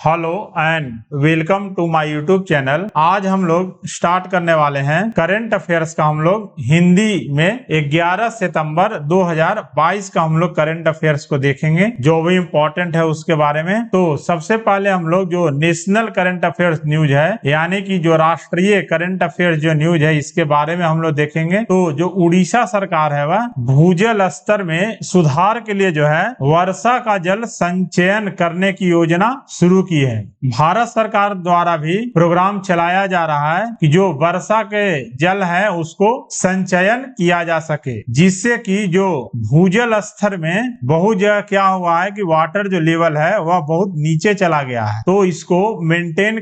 Hello and welcome to my YouTube channel. आज हम लोग स्टार्ट करने वाले हैं करंट अफेयर्स का। हम लोग हिंदी में 11 सितंबर 2022 का हम लोग करंट अफेयर्स को देखेंगे, जो भी इम्पोर्टेंट है उसके बारे में। तो सबसे पहले हम लोग जो नेशनल करंट अफेयर्स न्यूज है, यानी कि जो राष्ट्रीय करंट अफेयर्स जो न्यूज है, इसके बारे में हम लोग देखेंगे। तो जो उड़ीसा सरकार है वह भूजल स्तर में सुधार के लिए जो है वर्षा का जल संचयन करने की योजना शुरू की है। भारत सरकार द्वारा भी प्रोग्राम चलाया जा रहा है कि जो वर्षा के जल है उसको संचयन किया जा सके, जिससे कि जो भूजल स्तर में बहुत जगह क्या हुआ है कि वाटर जो लेवल है वह बहुत नीचे चला गया है। तो इसको मेंटेन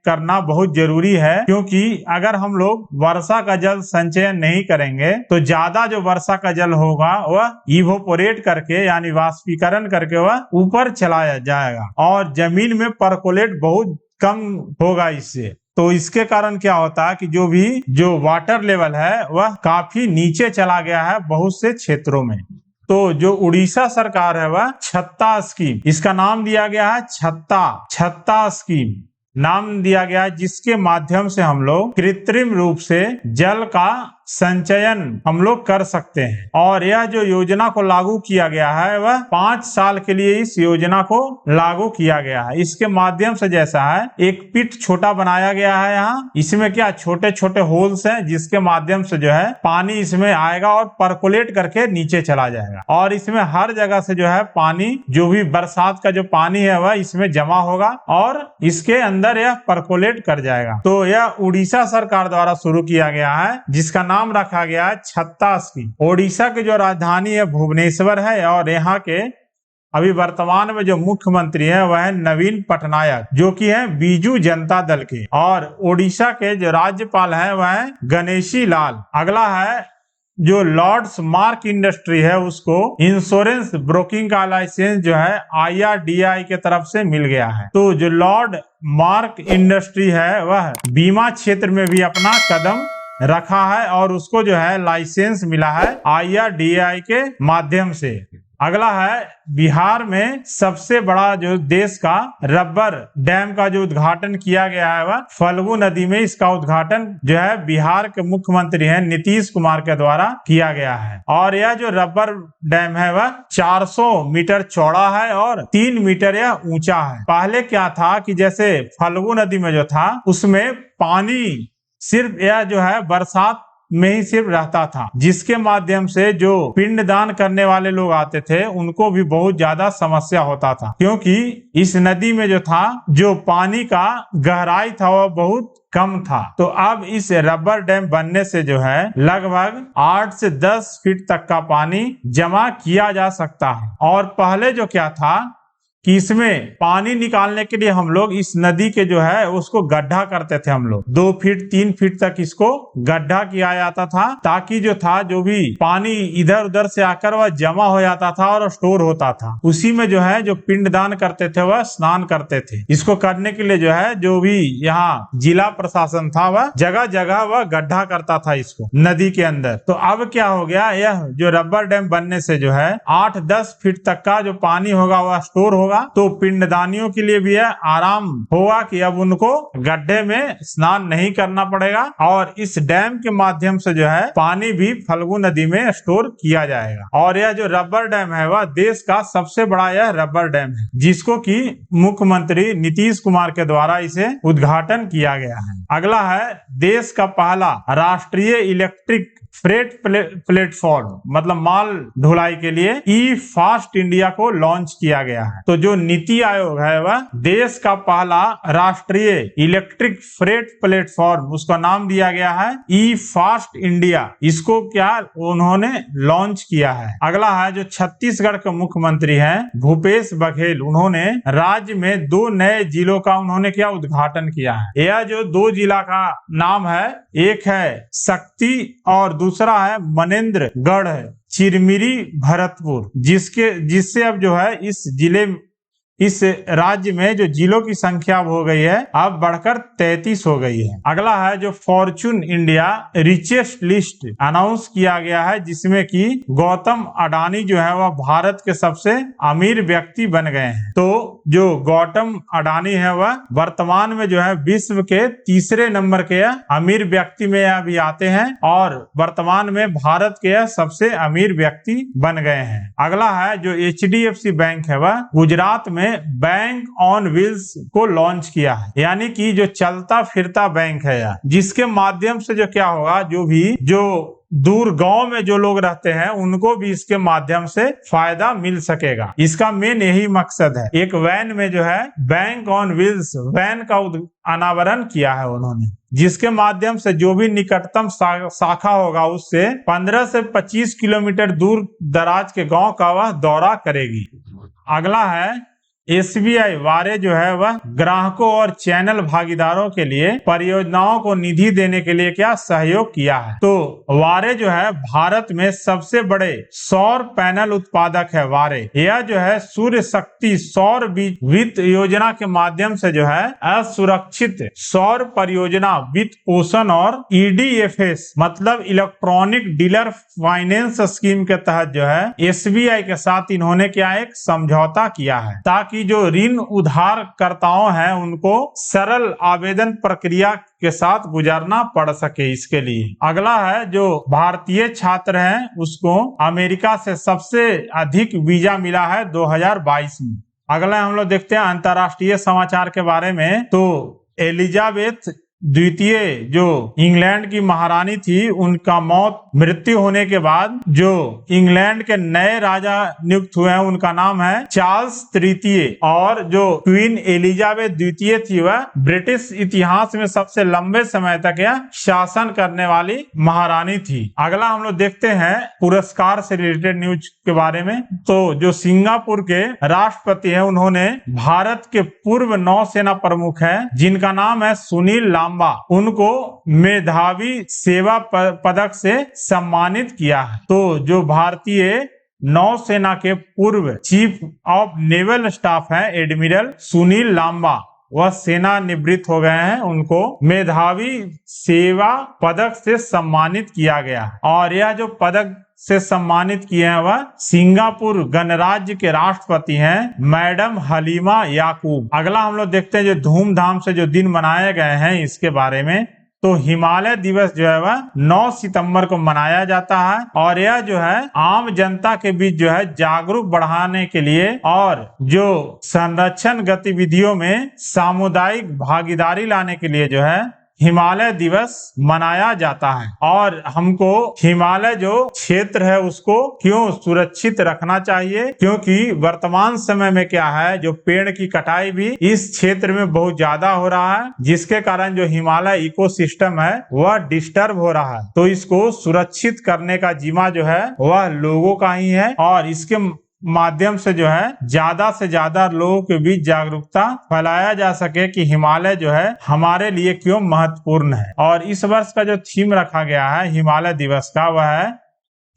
करना बहुत जरूरी है, क्योंकि अगर हम लोग वर्षा का जल संचयन नहीं करेंगे तो ज्यादा जो वर्षा का जल होगा वह इवोपोरेट करके यानी वाष्पीकरण करके वह ऊपर चला जाएगा और जमीन में परकोलेट बहुत कम होगा इससे। तो इसके कारण क्या होता है कि जो वाटर लेवल है वह काफी नीचे चला गया है बहुत से क्षेत्रों में। तो जो उड़ीसा सरकार है वह छत्ता स्कीम, इसका नाम दिया गया है छत्ता स्कीम नाम दिया गया है, जिसके माध्यम से हम लोग कृत्रिम रूप से जल का संचयन हम लोग कर सकते हैं। और यह जो योजना को लागू किया गया है वह 5 साल के लिए इस योजना को लागू किया गया है। इसके माध्यम से जैसा है एक पिट छोटा बनाया गया है, यहाँ इसमें क्या छोटे छोटे होल्स हैं, जिसके माध्यम से जो है पानी इसमें आएगा और परकोलेट करके नीचे चला जाएगा। और इसमें हर जगह से जो है पानी, जो भी बरसात का जो पानी है वह इसमें जमा होगा और इसके अंदर यह परकोलेट कर जाएगा। तो यह उड़ीसा सरकार द्वारा शुरू किया गया है, जिसका नाम रखा गया है छत्ता स्कीम। ओडिशा की जो राजधानी है भुवनेश्वर है और यहाँ के अभी वर्तमान में जो मुख्यमंत्री है वह है नवीन पटनायक, जो कि है बीजू जनता दल के। और ओडिशा के जो राज्यपाल है वह है गणेशी लाल। अगला है जो लॉर्ड्स मार्क इंडस्ट्री है, उसको इंश्योरेंस ब्रोकिंग का लाइसेंस जो है IRDAI के तरफ से मिल गया है। तो जो लॉर्ड मार्क इंडस्ट्री है वह बीमा क्षेत्र में भी अपना कदम रखा है और उसको जो है लाइसेंस मिला है IRDAI के माध्यम से। अगला है बिहार में सबसे बड़ा जो देश का रबर डैम का जो उद्घाटन किया गया है वह फल्गु नदी में। इसका उद्घाटन जो है बिहार के मुख्यमंत्री हैं नीतीश कुमार के द्वारा किया गया है। और यह जो रबर डैम है वह 400 मीटर चौड़ा है और 3 मीटर यह ऊंचा है। पहले क्या था कि जैसे फल्गु नदी में जो था उसमें पानी सिर्फ यह जो है बरसात में ही सिर्फ रहता था, जिसके माध्यम से जो पिंडदान करने वाले लोग आते थे उनको भी बहुत ज्यादा समस्या होता था, क्योंकि इस नदी में जो था जो पानी का गहराई था वह बहुत कम था। तो अब इस रबर डैम बनने से जो है लगभग 8 से 10 फीट तक का पानी जमा किया जा सकता है। और पहले जो क्या था कि इसमें पानी निकालने के लिए हम लोग इस नदी के जो है उसको गड्ढा करते थे, हम लोग 2 फीट 3 फीट तक इसको गड्ढा किया जाता था, ताकि जो था जो भी पानी इधर उधर से आकर वह जमा हो जाता था और स्टोर होता था। उसी में जो है जो पिंडदान करते थे वह स्नान करते थे। इसको करने के लिए जो है जो भी यहाँ जिला प्रशासन था वह जगह जगह वह गड्ढा करता था इसको नदी के अंदर। तो अब क्या हो गया, यह जो रबर डैम बनने से जो है 8-10 फीट तक का जो पानी होगा वह स्टोर होगा। तो पिंडदानियों के लिए भी यह आराम होगा कि अब उनको गड्ढे में स्नान नहीं करना पड़ेगा और इस डैम के माध्यम से जो है पानी भी फल्गु नदी में स्टोर किया जाएगा। और यह जो रबर डैम है वह देश का सबसे बड़ा यह रबर डैम है, जिसको कि मुख्यमंत्री नीतीश कुमार के द्वारा इसे उद्घाटन किया गया है। अगला है देश का पहला राष्ट्रीय इलेक्ट्रिक फ्रेट प्लेटफॉर्म, मतलब माल ढुलाई के लिए ई फास्ट इंडिया को लॉन्च किया गया है। तो जो नीति आयोग है वह देश का पहला राष्ट्रीय इलेक्ट्रिक फ्रेट प्लेटफॉर्म, उसका नाम दिया गया है ई फास्ट इंडिया। इसको क्या उन्होंने लॉन्च किया है। अगला है जो छत्तीसगढ़ के मुख्यमंत्री हैं भूपेश बघेल, उन्होंने राज्य में 2 नए जिलों का उन्होंने क्या उद्घाटन किया है। यह जो 2 जिला का नाम है, एक है शक्ति और दूसरा है मनेन्द्रगढ़ है, चिरमिरी भरतपुर, जिससे अब जो है इस जिले इस राज्य में जो जिलों की संख्या हो गई है अब बढ़कर 33 हो गई है। अगला है जो Fortune India richest list announce किया गया है, जिसमें कि गौतम अडानी जो है वह भारत के सबसे अमीर व्यक्ति बन गए हैं। तो जो गौतम अडानी है वह वर्तमान में जो है विश्व के तीसरे नंबर के अमीर व्यक्ति में अभी आते हैं और वर्तमान में भारत के सबसे अमीर व्यक्ति बन गए हैं। अगला है जो HDFC बैंक है वह गुजरात में बैंक ऑन व्हील्स को लॉन्च किया है, यानी कि जो चलता फिरता बैंक है यार, जिसके माध्यम से जो क्या होगा, जो दूर गांव में जो लोग रहते हैं उनको भी इसके माध्यम से फायदा मिल सकेगा। इसका मेन यही मकसद है। एक वैन में जो है बैंक ऑन व्हील्स वैन का अनावरण किया है उन्होंने, जिसके माध्यम से जो भी निकटतम शाखा होगा उससे 15 से 25 किलोमीटर दूर दराज के गांव का वह दौरा करेगी। अगला है SBI वारे जो है वह ग्राहकों और चैनल भागीदारों के लिए परियोजनाओं को निधि देने के लिए क्या सहयोग किया है। तो वारे जो है भारत में सबसे बड़े सौर पैनल उत्पादक है। वारे यह जो है सूर्य शक्ति सौर वित्त योजना के माध्यम से जो है असुरक्षित सौर परियोजना वित्त पोषण और EDFS मतलब इलेक्ट्रॉनिक डीलर फाइनेंस स्कीम के तहत जो है SBI के साथ इन्होंने क्या एक समझौता किया है, ताकि जो ऋण उधारकर्ताओं हैं उनको सरल आवेदन प्रक्रिया के साथ गुजरना पड़ सके इसके लिए। अगला है जो भारतीय छात्र हैं उसको अमेरिका से सबसे अधिक वीजा मिला है 2022 में। अगला हम लोग देखते हैं अंतर्राष्ट्रीय समाचार के बारे में। तो एलिजाबेथ द्वितीय जो इंग्लैंड की महारानी थी, उनका मृत्यु होने के बाद जो इंग्लैंड के नए राजा नियुक्त हुए हैं उनका नाम है चार्ल्स तृतीय, और जो क्वीन एलिजाबेथ द्वितीय थी वह ब्रिटिश इतिहास में सबसे लंबे समय तक यह शासन करने वाली महारानी थी। अगला हम लोग देखते हैं पुरस्कार से रिलेटेड न्यूज के बारे में। तो जो सिंगापुर के राष्ट्रपति है उन्होंने भारत के पूर्व नौसेना प्रमुख है जिनका नाम है सुनील उनको मेधावी सेवा पदक से सम्मानित किया है। तो जो भारतीय नौसेना के पूर्व चीफ ऑफ नेवल स्टाफ है एडमिरल सुनील लांबा, वह सेना निवृत्त हो गए हैं, उनको मेधावी सेवा पदक से सम्मानित किया गया। और यह जो पदक से सम्मानित किए हैं वह सिंगापुर गणराज्य के राष्ट्रपति हैं मैडम हलीमा याकूब। अगला हम लोग देखते हैं जो धूमधाम से जो दिन मनाए गए हैं इसके बारे में। तो हिमालय दिवस जो है वह 9 सितंबर को मनाया जाता है और यह जो है आम जनता के बीच जो है जागरूक बढ़ाने के लिए और जो संरक्षण गतिविधियों में सामुदायिक भागीदारी लाने के लिए जो है हिमालय दिवस मनाया जाता है। और हमको हिमालय जो क्षेत्र है उसको क्यों सुरक्षित रखना चाहिए, क्योंकि वर्तमान समय में क्या है जो पेड़ की कटाई भी इस क्षेत्र में बहुत ज्यादा हो रहा है, जिसके कारण जो हिमालय इकोसिस्टम है वह डिस्टर्ब हो रहा है। तो इसको सुरक्षित करने का जिम्मा जो है वह लोगों का ही है और इसके माध्यम से जो है ज्यादा से ज्यादा लोगों के बीच जागरूकता फैलाया जा सके कि हिमालय जो है हमारे लिए क्यों महत्वपूर्ण है। और इस वर्ष का जो थीम रखा गया है हिमालय दिवस का वह है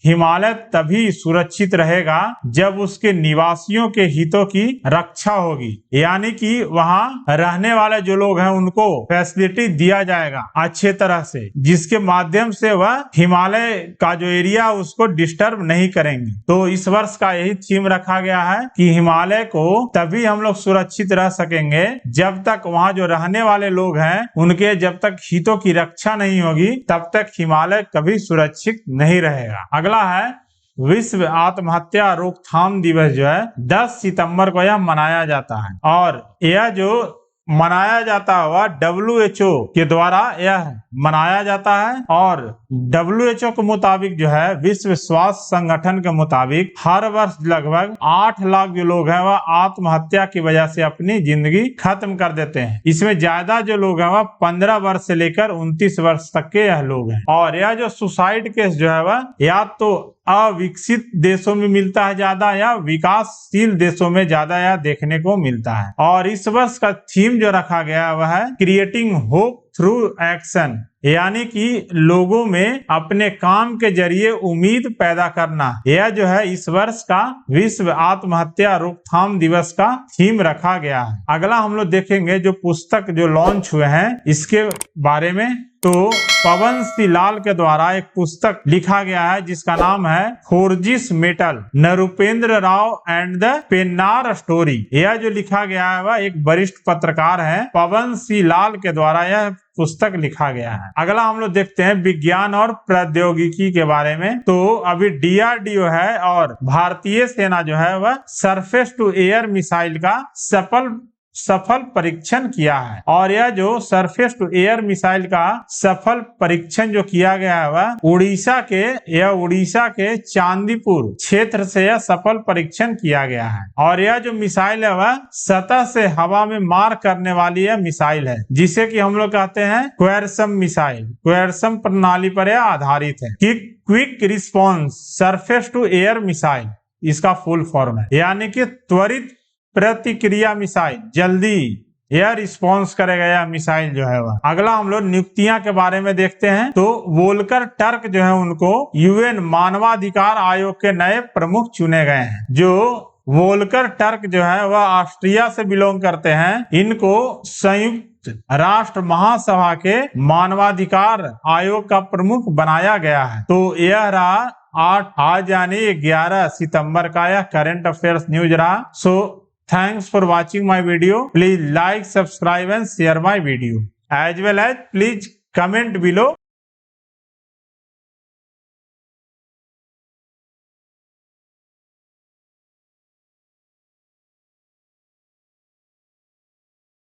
हिमालय तभी सुरक्षित रहेगा जब उसके निवासियों के हितों की रक्षा होगी, यानी कि वहां रहने वाले जो लोग हैं उनको फैसिलिटी दिया जाएगा अच्छे तरह से, जिसके माध्यम से वह हिमालय का जो एरिया उसको डिस्टर्ब नहीं करेंगे। तो इस वर्ष का यही थीम रखा गया है कि हिमालय को तभी हम लोग सुरक्षित रह सकेंगे जब तक वहाँ जो रहने वाले लोग हैं उनके जब तक हितों की रक्षा नहीं होगी तब तक हिमालय कभी सुरक्षित नहीं रहेगा। अगला है विश्व आत्महत्या रोकथाम दिवस जो है 10 सितंबर को यह मनाया जाता है और यह जो मनाया जाता हुआ WHO के द्वारा यह मनाया जाता है। और WHO के मुताबिक जो है विश्व स्वास्थ्य संगठन के मुताबिक हर वर्ष लगभग 8 लाख जो लोग हैं वह आत्महत्या की वजह से अपनी जिंदगी खत्म कर देते हैं। इसमें ज्यादा जो लोग हैं वह 15 वर्ष से लेकर 29 वर्ष तक के यह लोग हैं। और यह जो सुसाइड केस जो है वह या तो अविकसित देशों में मिलता है ज्यादा या विकासशील देशों में ज्यादा या देखने को मिलता है। और इस वर्ष का थीम जो रखा गया वह है क्रिएटिंग होप थ्रू एक्शन, यानी कि लोगों में अपने काम के जरिए उम्मीद पैदा करना। यह जो है इस वर्ष का विश्व आत्महत्या रोकथाम दिवस का थीम रखा गया है। अगला हम लोग देखेंगे जो पुस्तक जो लॉन्च हुए हैं इसके बारे में। तो पवन सिंह लाल के द्वारा एक पुस्तक लिखा गया है जिसका नाम है forges metal, Nrupender Rao and the Pennar story. यह जो लिखा गया है वह एक वरिष्ठ पत्रकार है पवन सिंह लाल के द्वारा यह पुस्तक लिखा गया है। अगला हम लोग देखते हैं विज्ञान और प्रौद्योगिकी के बारे में। तो अभी DRDO है और भारतीय सेना जो है वह सरफेस टू एयर मिसाइल का सफल परीक्षण किया है। और यह जो सरफेस टू एयर मिसाइल का सफल परीक्षण जो किया गया है वह उड़ीसा के चांदीपुर क्षेत्र से यह सफल परीक्षण किया गया है। और यह जो मिसाइल है वह सतह से हवा में मार करने वाली यह मिसाइल है, जिसे कि हम लोग कहते हैं क्वेरसम मिसाइल। क्वेरसम प्रणाली पर यह आधारित है। Quick response surface to air missile इसका फुल फॉर्म है, यानी कि त्वरित प्रतिक्रिया मिसाइल, जल्दी यह रिस्पॉन्स करेगा यह मिसाइल जो है वह। अगला हम लोग नियुक्तियां के बारे में देखते हैं। तो वोल्कर टर्क जो है उनको UN मानवाधिकार आयोग के नए प्रमुख चुने गए हैं। जो वोल्कर टर्क जो है वह ऑस्ट्रिया से बिलोंग करते हैं। इनको संयुक्त राष्ट्र महासभा के मानवाधिकार आयोग का प्रमुख बनाया गया है। तो यह रहा आज यानी 11 सितंबर का यह करंट अफेयर्स न्यूज रहा। सो thanks for watching my video. Please like, subscribe and share my video. As well as please comment below